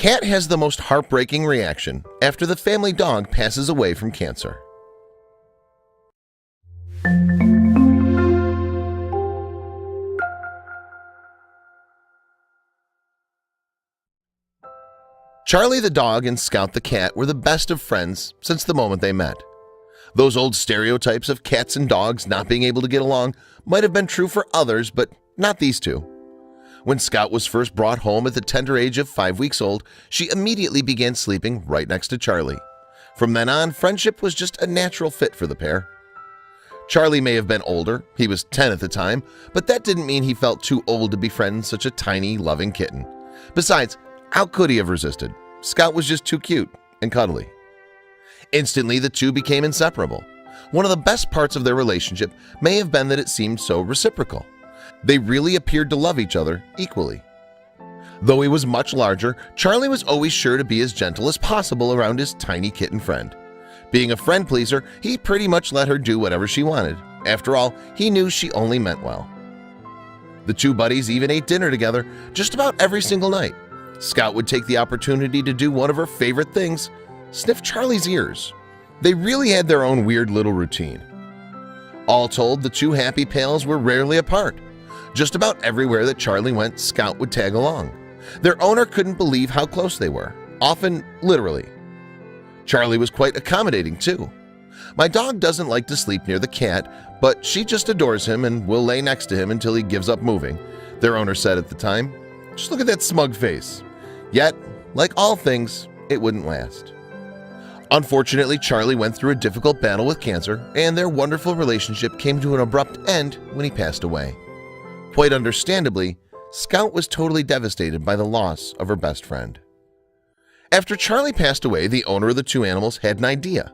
cat has the most heartbreaking reaction after the family dog passes away from cancer. Charlie the dog and Scout the cat were the best of friends since the moment they met. Those old stereotypes of cats and dogs not being able to get along might have been true for others, but not these two. When Scout was first brought home at the tender age of 5 weeks old, she immediately began sleeping right next to Charlie. From then on, friendship was just a natural fit for the pair. Charlie may have been older, he was 10 at the time, but that didn't mean he felt too old to befriend such a tiny, loving kitten. Besides, how could he have resisted? Scout was just too cute and cuddly. Instantly, the two became inseparable. One of the best parts of their relationship may have been that it seemed so reciprocal. They really appeared to love each other equally. Though he was much larger, Charlie was always sure to be as gentle as possible around his tiny kitten friend. Being a friend pleaser, he pretty much let her do whatever she wanted. After all, he knew she only meant well. The two buddies even ate dinner together just about every single night. Scout would take the opportunity to do one of her favorite things, sniff Charlie's ears. They really had their own weird little routine. All told, the two happy pals were rarely apart. Just about everywhere that Charlie went, Scout would tag along. Their owner couldn't believe how close they were, often literally. Charlie was quite accommodating too. My dog doesn't like to sleep near the cat, but she just adores him and will lay next to him until he gives up moving, their owner said at the time. Just look at that smug face. Yet, like all things, it wouldn't last. Unfortunately, Charlie went through a difficult battle with cancer, and their wonderful relationship came to an abrupt end when he passed away. Quite understandably, Scout was totally devastated by the loss of her best friend. After Charlie passed away, the owner of the two animals had an idea.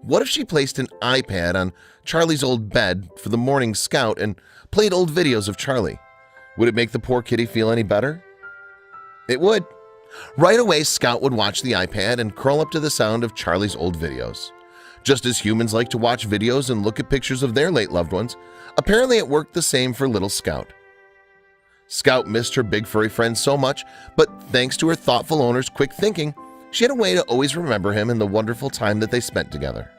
What if she placed an iPad on Charlie's old bed for the morning Scout and played old videos of Charlie? Would it make the poor kitty feel any better? It would. Right away, Scout would watch the iPad and curl up to the sound of Charlie's old videos. Just as humans like to watch videos and look at pictures of their late loved ones, apparently it worked the same for little Scout. Scout missed her big furry friend so much, but thanks to her thoughtful owner's quick thinking, she had a way to always remember him and the wonderful time that they spent together.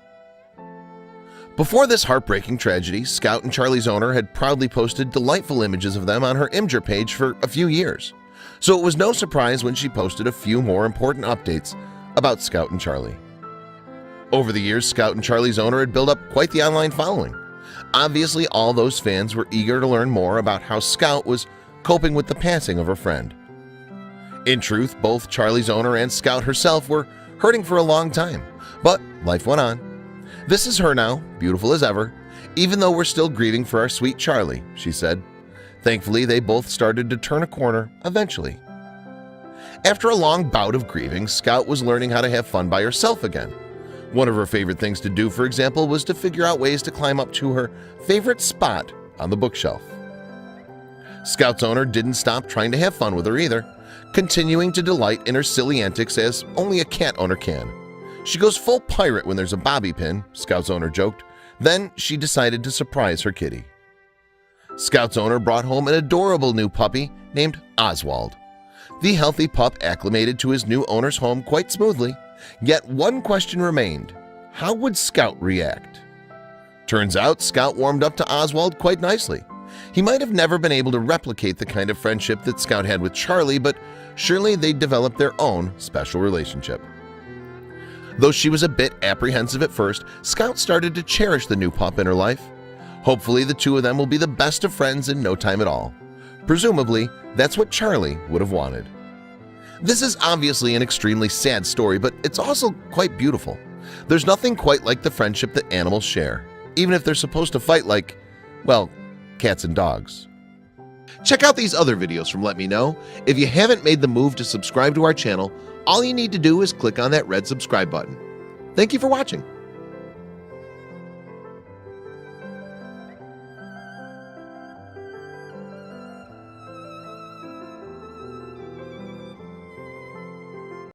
Before this heartbreaking tragedy, Scout and Charlie's owner had proudly posted delightful images of them on her Imgur page for a few years, so it was no surprise when she posted a few more important updates about Scout and Charlie. Over the years, Scout and Charlie's owner had built up quite the online following. Obviously, all those fans were eager to learn more about how Scout was coping with the passing of her friend. In truth, both Charlie's owner and Scout herself were hurting for a long time, but life went on. This is her now, beautiful as ever, even though we're still grieving for our sweet Charlie, she said. Thankfully, they both started to turn a corner eventually. After a long bout of grieving, Scout was learning how to have fun by herself again. One of her favorite things to do, for example, was to figure out ways to climb up to her favorite spot on the bookshelf. Scout's owner didn't stop trying to have fun with her either, continuing to delight in her silly antics as only a cat owner can. She goes full pirate when there's a bobby pin, Scout's owner joked. Then she decided to surprise her kitty. Scout's owner brought home an adorable new puppy named Oswald. The healthy pup acclimated to his new owner's home quite smoothly, yet one question remained. How would Scout react? Turns out Scout warmed up to Oswald quite nicely. He might have never been able to replicate the kind of friendship that Scout had with Charlie, but surely they'd developed their own special relationship. Though she was a bit apprehensive at first, Scout started to cherish the new pup in her life. Hopefully, the two of them will be the best of friends in no time at all. Presumably, that's what Charlie would have wanted. This is obviously an extremely sad story, but it's also quite beautiful. There's nothing quite like the friendship that animals share, even if they're supposed to fight like, well, cats and dogs. Check out these other videos from Let Me Know. If you haven't made the move to subscribe to our channel, all you need to do is click on that red subscribe button. Thank you for watching.